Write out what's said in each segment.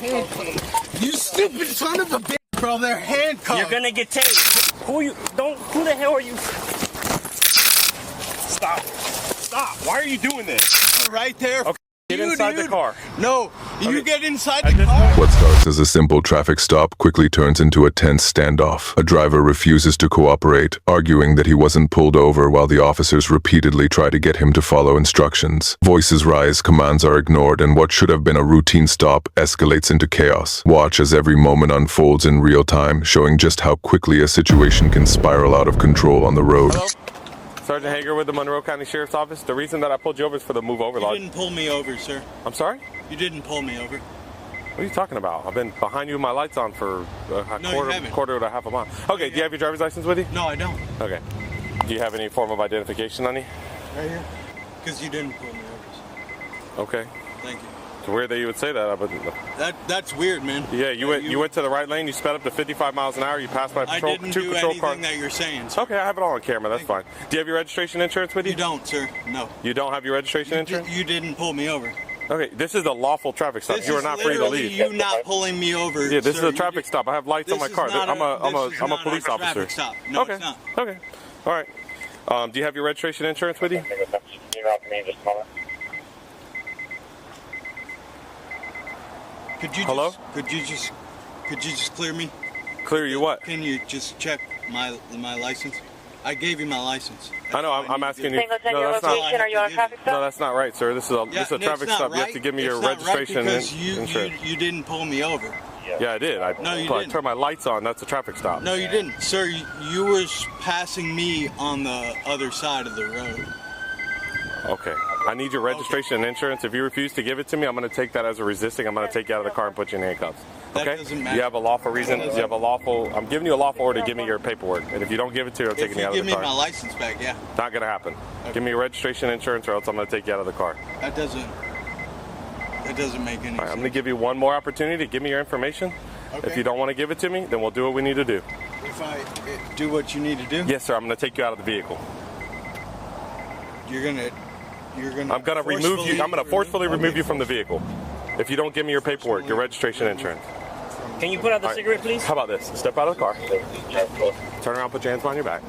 You stupid son of a bitch, bro. They're handcuffed. You're gonna get tased. Who the hell are you? Stop. Stop. Why are you doing this? Right there. Okay. Get inside the car. No, you get inside the car. What starts as a simple traffic stop quickly turns into a tense standoff. A driver refuses to cooperate, arguing that he wasn't pulled over while the officers repeatedly try to get him to follow instructions. Voices rise, commands are ignored, and what should have been a routine stop escalates into chaos. Watch as every moment unfolds in real time, showing just how quickly a situation can spiral out of control on the road. Hello? Sergeant Hager with the Monroe County Sheriff's Office. The reason that I pulled you over is for the move over law. You didn't pull me over, sir. I'm sorry? You didn't pull me over. What are you talking about? I've been behind you with my lights on for a quarter to half a mile. Okay, do you have your driver's license with you? No, I don't. Okay. Do you have any form of identification on you? Right here. Because you didn't pull me over. Okay. Thank you. It's weird that you would say that. But that's weird, man. Yeah, you went to the right lane. You sped up to 55 miles an hour. You passed by patrol. I didn't do anything that you're saying, sir. Okay, I have it all on camera. That's fine. Do you have your registration insurance with you? You don't, sir. No. You don't have your registration insurance? You didn't pull me over. Okay, this is a lawful traffic stop. You are not free to leave. You not pulling me over. Yeah, this is a traffic stop. I have lights on my car. I'm a police officer. Stop. No, okay. It's not. Okay. All right. Do you have your registration insurance with you? Hello? Could you just clear me? Clear you what? Can you just check my license? I gave you my license. I know. I'm asking you. No, that's not. Are you on a traffic stop? No, that's not right, sir. This is a traffic stop. Right. You have to give me your registration because insurance. You didn't pull me over. Yeah, I did. No, you didn't. I turned my lights on. That's a traffic stop. No, you didn't, sir. You were passing me on the other side of the road. Okay. I need your registration and insurance. If you refuse to give it to me, I'm going to take that as a resisting. I'm going to take you out of the car and put you in handcuffs. Okay? That doesn't matter. You have a lawful reason. I'm giving you a lawful order to give me your paperwork. And if you don't give it to me, I'm taking you out of the car. Give me my license back, yeah. Not going to happen. Okay. Give me your registration and insurance or else I'm going to take you out of the car. That doesn't make any sense. I'm going to give you one more opportunity to give me your information. Okay. If you don't want to give it to me, then we'll do what we need to do. If I do what you need to do? Yes, sir. I'm going to take you out of the vehicle. I'm going to remove you. I'm going to forcefully remove you from the vehicle. If you don't give me your paperwork, your registration and insurance. Can you put out the cigarette, please? How about this? Step out of the car. Turn around, put your hands behind your back.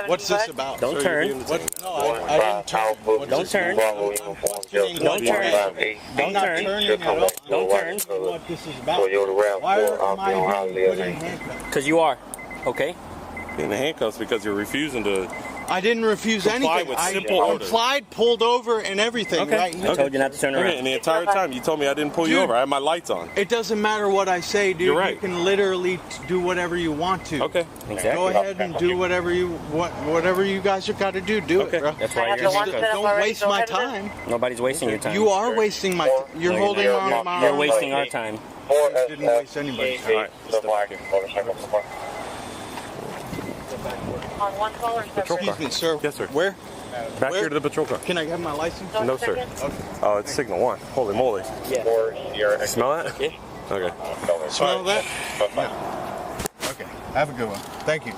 What's this about? Don't turn. No, I didn't turn. Don't turn. Don't turn. I'm not turning at all. Don't turn. What this is about. Why am I being put in handcuffs? Because you are. Okay? In the handcuffs because you're refusing to. I didn't refuse anything. With simple I orders. complied, pulled over, and everything. Okay. Right here. I told you not to turn around. Okay, and the entire time you told me I didn't pull you over. I had my lights on. It doesn't matter what I say, dude. You're right. You can literally do whatever you want to. Okay. Exactly. Go ahead and do whatever you guys have got to do. Do it, bro. That's why you're Just don't waste my time. Nobody's wasting your time. You are wasting my time. You're holding on my. You're wasting our time. Didn't waste anybody's time. All right. On one call or separate? Excuse me, sir. Yes, sir. Where? Back here to the patrol car. Can I have my license? No, sir. Okay. Oh, it's signal 1. Holy moly. Yeah. Smell that? Yeah. Okay. Smell that? Yeah. Okay. Have a good one. Thank you.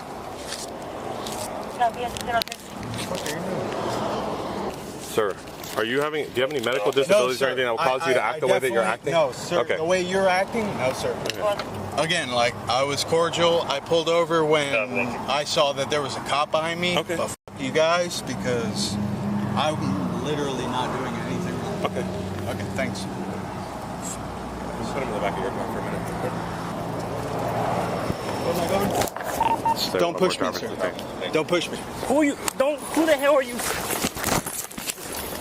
Sir, do you have any medical disabilities or anything that will cause you to act the way that you're acting? No, sir. Okay. The way you're acting? No, sir. Okay. Again, like, I was cordial. I pulled over when I saw that there was a cop behind me. Okay. But you guys, because I'm literally not doing anything wrong. Okay. Okay, thanks. Just put him in the back of your car for a minute. Where am I going? Don't push me, sir. Don't push me. Who the hell are you?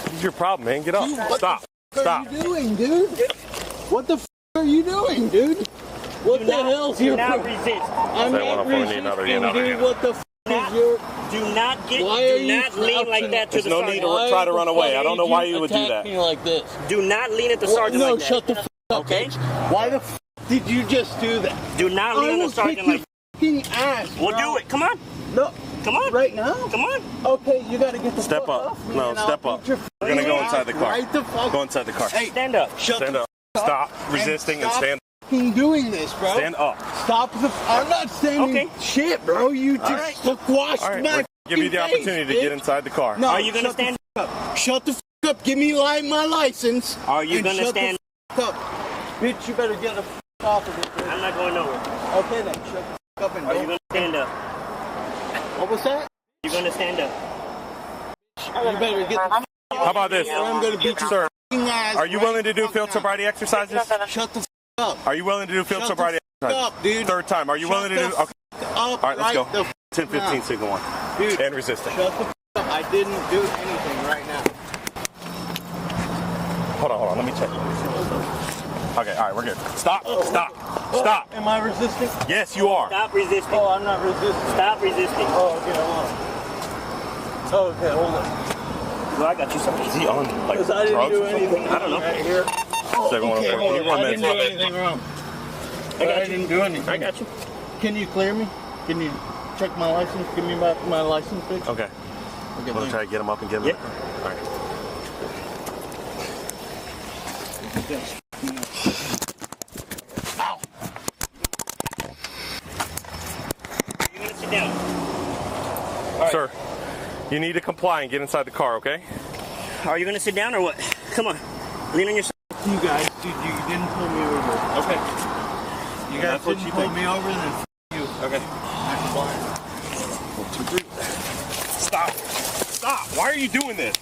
What's your problem, man? Get up. Stop. What are you doing, dude? What the are you doing, dude? What the hell's your problem? Do not resist. I'm not resisting, dude. What the is your... Do not lean like that to the sergeant. There's no need to try to run away. I don't know why you would do that. Me like this. Do not lean at the sergeant like that. No, shut the up, okay? Bitch. Why the did you just do that? Do not lean on the sergeant like that. Fucking ass. We'll do it. Come on. No. Come on. Right now? Come on. Okay, you gotta get the Step fuck up. off me No, and step I'll up. beat We're gonna go inside the car. Right the fuck. Go inside the car. Hey, stand up. Stand up. Stop resisting and stand up. Stop doing this, bro. Stand up. Stop the. I'm not standing. Okay. Shit, bro. You just squashed my. Give you the opportunity to get inside the car. No, are you gonna stand up? Shut the up. Give me my license. Are you and gonna shut stand the up? Bitch, you better get the off of it. Bitch. I'm not going nowhere. Okay then, shut the up and Are you don't. gonna stand up? What was that? You're gonna stand up. You better get the How about this? or I'm gonna beat your Sir, ass. are you willing to do field sobriety exercises? Shut the up. Are you willing to do field Shut sobriety the exercises? up, dude. Third time. Are you willing to do? Okay. Up. All right, let's go. The 10, 15, signal one. Dude, And resisting. shut the up. I didn't do anything right now. Hold on. Let me check. Okay, all right, we're good. Stop. Am I resisting? Yes, you are. Stop resisting. Oh, I'm not resisting. Stop resisting. Oh, okay, hold on. Okay, hold on. Well, I got you something. Is he on like Because I didn't drugs do or something? anything. I don't know. Right here. Second one, Okay, okay. hold You on. run I minutes. didn't do anything wrong. I didn't do anything. I got you. Can you clear me? Can you check my license? Give me my license, bitch. Okay. Okay, I'm gonna try to get him up and get him. Yep. All right. Ow. You're gonna sit down. Sir, you need to comply and get inside the car, okay? Are you gonna sit down or what? Come on. Lean on your side. You guys, dude, you didn't pull me over. Okay. You guys That's what didn't you pull think. me over, then you. Okay. I'm blind. 1, 2, 3. Stop. Why are you doing this?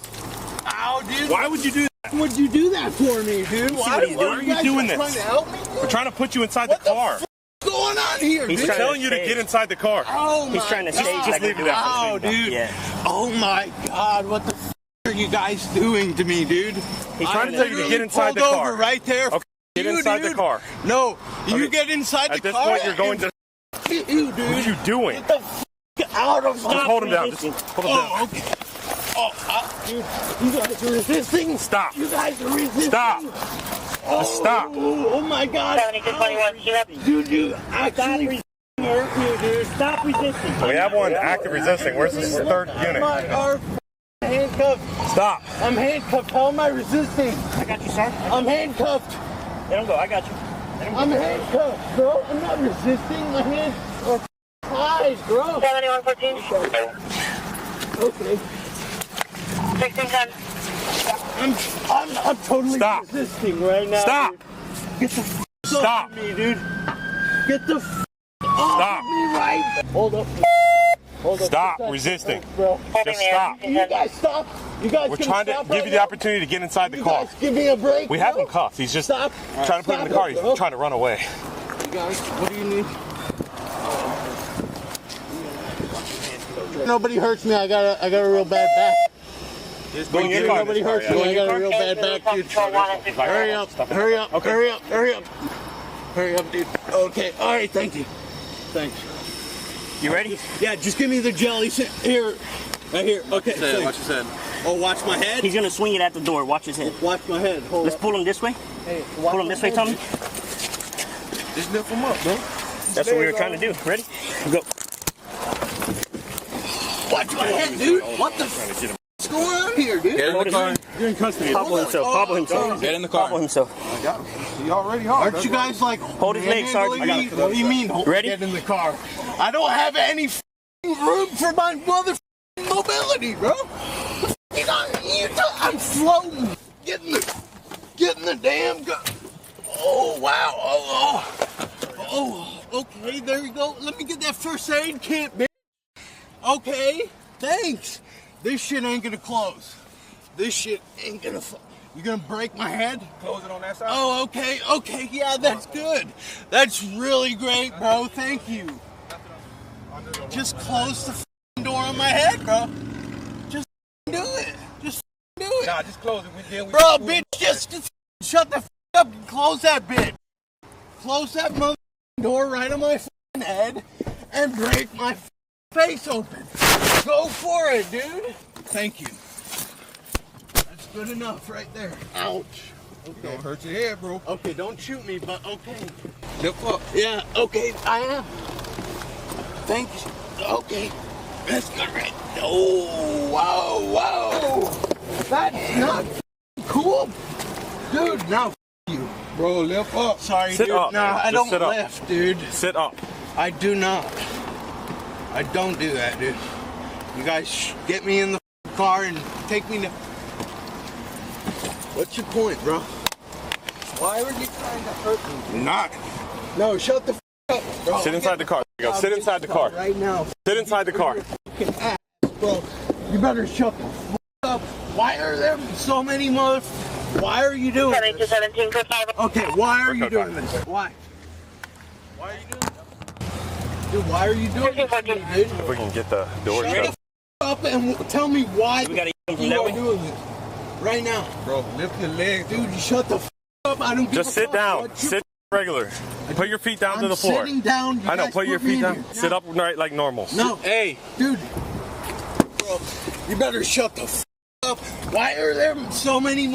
Ow, dude. Why would you do that? Would you do that for me, dude? what he's doing? Why are you doing this? Trying to help me? We're trying to put you inside What the car. What's going on here, He's dude? telling you to get inside the car. Oh He's my trying to God. stage like leave a it out. Oh, dude. Yeah. Oh my God, what the are you guys doing to me, dude? He's trying to tell you to get inside the pulled car. over right there. Okay, get You, inside the dude. car. No, you Okay. get inside the At this car. point, you're going to. and you, dude. What are you doing? Get the out of Just my. hold him down. Just hold him down. Oh, okay. Oh, dude, you guys are resisting. Stop. You guys are resisting. Stop. Oh, Stop. Oh my God. 7221, keep up. Dude, you actually hurt me, dude. Stop resisting. We have one active resisting. Where's this third unit? My arm handcuffed. Stop. I'm handcuffed. How am I resisting? I got you, sir. I'm handcuffed. Let him go. I got you. I'm handcuffed, bro. I'm not resisting. My hands are tied, bro. 7114. Okay. 1610. I'm totally Stop. resisting right now. Stop. Dude. Get the Stop. off me, dude. Get the off Stop. me right. Hold up. Hold up. Stop Just resisting. bro. Just stop. You guys stop. You guys We're can trying to stop give right you the now? opportunity to get inside the You car. guys give me a break. We have bro? him cuffed. He's just Stop. trying to put him in the Stop car. it, He's bro. trying to run away. You guys, what do you need? Nobody hurts me. I got a real bad back. Go in your car. Nobody hurts me. I got a real bad back, dude. Hurry up. Hurry up. Okay. Hurry up. Hurry up. Hurry up, dude. Okay. All right. Thank you. Thanks. You ready? Yeah. Just give me the jelly. Here. Right here. Okay. Watch his head. Oh, watch my head. He's gonna swing it at the door. Watch his head. Watch my head. Hold Let's up. pull him this way. Hey, watch Pull him my this way, head, Tommy. dude. Just lift him up, bro. That's what we were trying to do. Ready? Go. Watch my head, dude. What the what's going on here, dude? Get in the car. You're in custody. Hobble himself. Hobble himself. Get in the car. Hobble himself. I got him. He already hard. Aren't you guys like Hold his legs, Sarge. I got manhandling me? What do you mean? Ready? Get in the car. I don't have any room for my mother mobility, bro. I'm floating. Get in the damn gun. Oh wow. Oh, okay. There you go. Let me get that first aid kit, bitch. Okay. Thanks. This shit ain't gonna close. This shit ain't gonna. You gonna break my head? Close it on that side. Oh, okay. Okay. Yeah, that's good. That's really great, bro. Thank you. Just close the door on my head, bro. Just do it. Just do it. Nah, just close it. Bro, bitch, just shut the up and close that bitch. Close that mother door right on my head and break my face open. Go for it, dude. Thank you. That's good enough right there. Ouch. Okay. Don't hurt your head, bro. Okay, don't shoot me, but okay. Lift up. Yeah, okay, I am. Thank you. Okay. That's not right. Oh, wow. That's not cool. Dude, now you. Bro, lift up. Sorry, Sit dude. up, No, man. I Just don't sit up. lift, dude. Sit up. I do not. I don't do that, dude. You guys get me in the car and take me to... What's your point, bro? Why are you trying to hurt me? Not. No, shut the up, bro. Sit inside the car. There you go. Sit inside the car. Right now. Sit inside the car. Fucking ass, bro. You better shut the up. Why are there so many Why are you doing this? 17 to 5. Okay, why are you Okay, doing this? Why? Why are you doing this? Dude, why are you doing this to me, dude? If we can get the door Shut shut. the up and tell me why We gotta eat from you that are way. doing this. Right now. Bro, lift your legs. Dude, you shut the up. I don't give Just a sit fuck down. what you- Sit regular. Put your feet down to I'm the floor. sitting down. You I know. guys Put your me feet in down. here. Sit up right like normal. No. Hey. Dude. Bro, you better shut the up. Why are there so many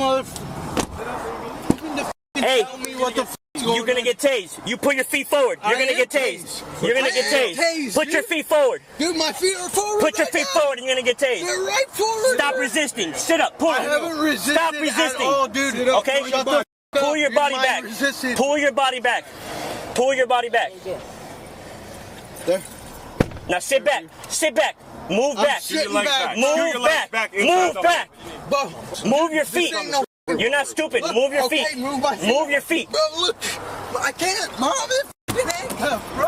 Hey, tell me what the is going you're gonna on. get tased. You put your feet forward. You're I gonna am get tased. tased. You're gonna I get am tased. tased, Put your dude. feet forward. Dude, my feet are forward. Put your right feet now. forward and you're gonna get tased. They're right forward. Stop resisting. Sit up. Pull I it. haven't resisted Stop resisting. at all, dude. Sit up. Okay? Shut the up. Pull your You body might back. resist it. Pull your body back. Pull your body back. There. Now sit back. Sit back. Move I'm back. sitting back. Move back. Move back. Bro, Move your feet. ain't no You're not stupid. Look, Move your okay, feet. move my feet. Move your feet. Bro, look. I can't. Mom, it's f***ing handcuffed, bro.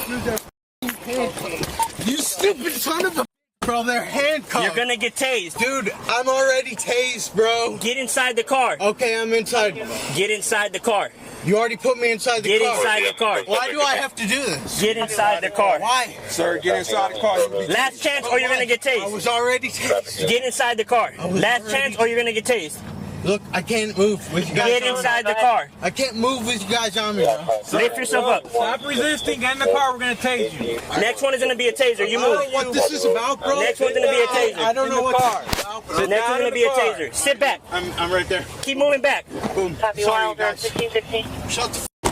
Dude, they're f***ing handcuffed. You stupid son of a bro, they're handcuffed. You're gonna get tased. Dude, I'm already tased, bro. Get inside the car. Okay, I'm inside. Get inside the car. You already put me inside the Get car. inside the car. Why do I have to do this? Get inside the car. Why? Sir, get inside the car. You be Last chance or you're gonna get I tased. was already tased. Get inside the car. was Last already- chance or you're gonna get tased. Look, I can't move with you guys. Get on me. inside the car. I can't move with you guys on me, bro. Lift yourself up. Stop resisting. Get in the car. We're gonna tase you. Next one is gonna be a taser. You I don't know move. what this is about, bro. Next one's gonna be a taser. I don't know In the what car. this is about, bro. The next one's gonna be a taser. Sit back. I'm right there. Keep moving back. Boom. Copy Sorry, Wilder, guys. 1615. Shut the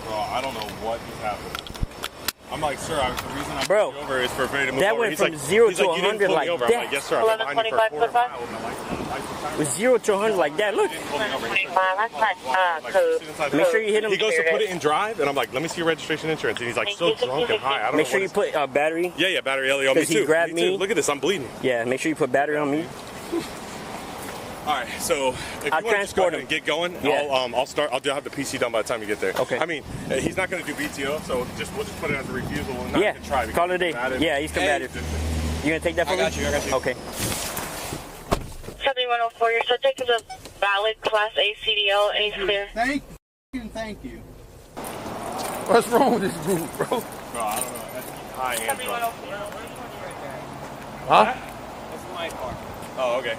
Bro, I don't know what just happened. I'm like, sir, the reason I Bro, pulled you over is for me to move that over. went He's from like, 0 he's to like, you didn't 100 pull me like over. that. I'm like, yes, sir. I've been behind you for a 11:25 quarter foot five. mile with my license. With 0 to 100 like that. Look. 25, that's not Like, code. sit inside the Make car. sure you hit him. He goes to put it in drive, and I'm like, let me see your registration insurance. And he's like, so drunk and high. I don't Make know sure what you it's- put battery. Yeah, battery LE on me Because he too. grabbed too. me. Look at this, I'm bleeding. Yeah, make sure you put battery on me. All right, so if I'll you want to just go transport ahead and him. get going, Yeah. I'll start. I'll have the PC done by the time you get there. Okay. I mean, he's not going to do BTO, so we'll just put it as a refusal. We'll not Yeah, even try. call it a day. Combative. Yeah, he's combative. You gonna take that for me? I got you. Okay. 7104, your subject is a valid Class A CDL, A clear. Thank you. What's wrong with this dude, bro? Bro, I don't know. That's high and drunk. Huh? That's my car. Oh, okay.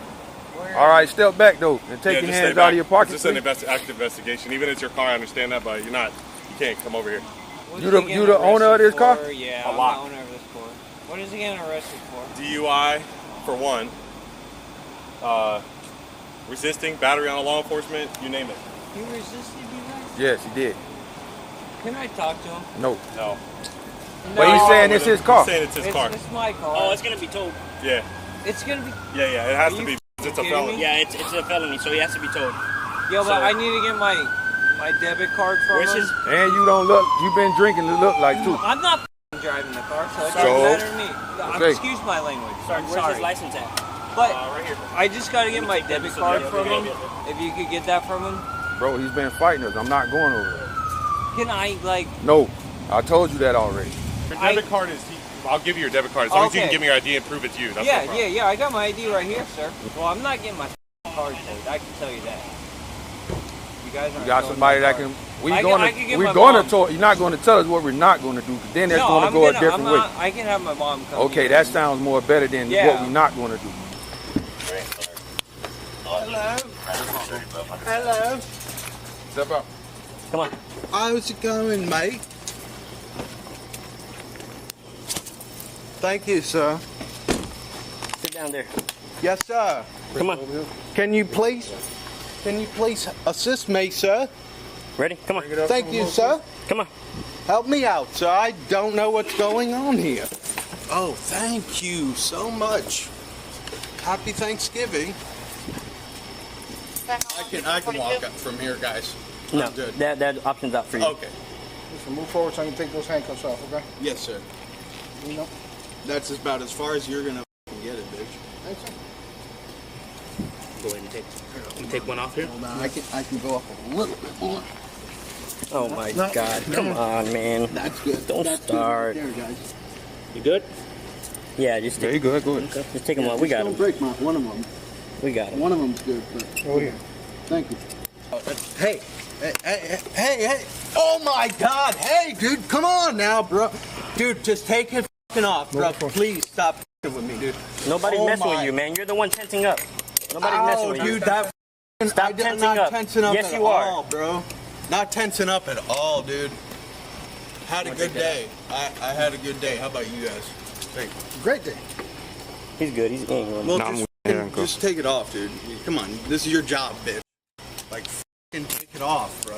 All right, step back though and take Yeah, your just hands stay out back. of your pocket. It's just an please. active investigation. Even if it's your car, I understand that, but you can't come over here. You the owner of this car? Yeah, A I'm lot. the owner of this car. What is he getting arrested for? DUI for one. Resisting, battery on a law enforcement, you name it. He resisted you guys? Yes, he did. Can I talk to him? No. No. But he's saying it's his car. He's saying it's his car. It's my car. Oh, it's gonna be told. Yeah. It's gonna be. Yeah, it has Are to you be. It's a kidding felony. me? Yeah, it's a felony, so he has to be told. Yo, but So- I need to get my debit card from Where's him. his? And you don't look. You've been drinking to look like too. I'm not driving the car, so it So? doesn't matter to me. Okay. Excuse my language. I'm Where's sorry. his license at? But Right here. I just gotta get my debit card from him. If you could get that from him. Bro, he's been fighting us. I'm not going over there. Can I, like... No, I told you that already. Your debit card is. I'll give you your debit card as long as you can Okay. give me your ID and prove it's you. That's no Yeah, problem. I got my ID right here, sir. Well, I'm not getting my card towed. I can tell you that. You guys aren't You got towing somebody my that car. can. I can get We're my going mom. to talk. You're not going to tell us what we're not going to do. 'Cause then it's No, going to I'm go a gonna- different I'm way. not, I can have my mom come. Okay, here. that sounds more better than Yeah. what we're not going to do. Hello. Step up. Come on. How's it going, mate? Thank you, sir. Sit down there. Yes, sir. Come on. Can you please assist me, sir? Ready? Come on. Thank you, sir. Come on. Help me out, sir. I don't know what's going on here. Oh, thank you so much. Happy Thanksgiving. I can walk up from here, guys. No, I'm good. that option's out for you. Okay. Listen, move forward so I can take those handcuffs off, okay? Yes, sir. You know? That's about as far as you're gonna get it, bitch. Thanks, sir. Go take one off here. Hold on, I can go up a little bit more. Oh my No, God! no. Come on, man. That's good. Don't That's start. Good. There, guys. You good? Yeah, just There you take. go. Go ahead. Okay, just take them off. We got Don't them. break one of them. We got them. One of them's good. But Oh, yeah. thank you. Hey. Hey. Oh my God. Hey, dude. Come on now, bro. Dude, just take it f***ing off, bro. Please stop f***ing with me, dude. Nobody's Oh messing my- with you, man. You're the one tensing up. Nobody's messing with dude, you. that Stop I'm tensing not up. tensing up Yes, at you are. all, bro. Not tensing up at all, dude. Had a good day. I had a good day. How about you guys? Great day. He's good. He's in. Well, Nah, I'm just, with you, Uncle. just take it off, dude. Come on. This is your job, bitch. Like, f***ing take it off, bro.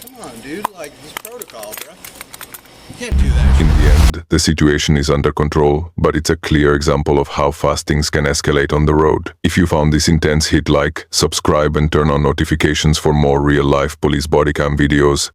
Come on, dude. Like, this protocol, bro. You can't do that. In the end, the situation is under control, but it's a clear example of how fast things can escalate on the road. If you found this intense, hit like, subscribe and turn on notifications for more real-life police bodycam videos.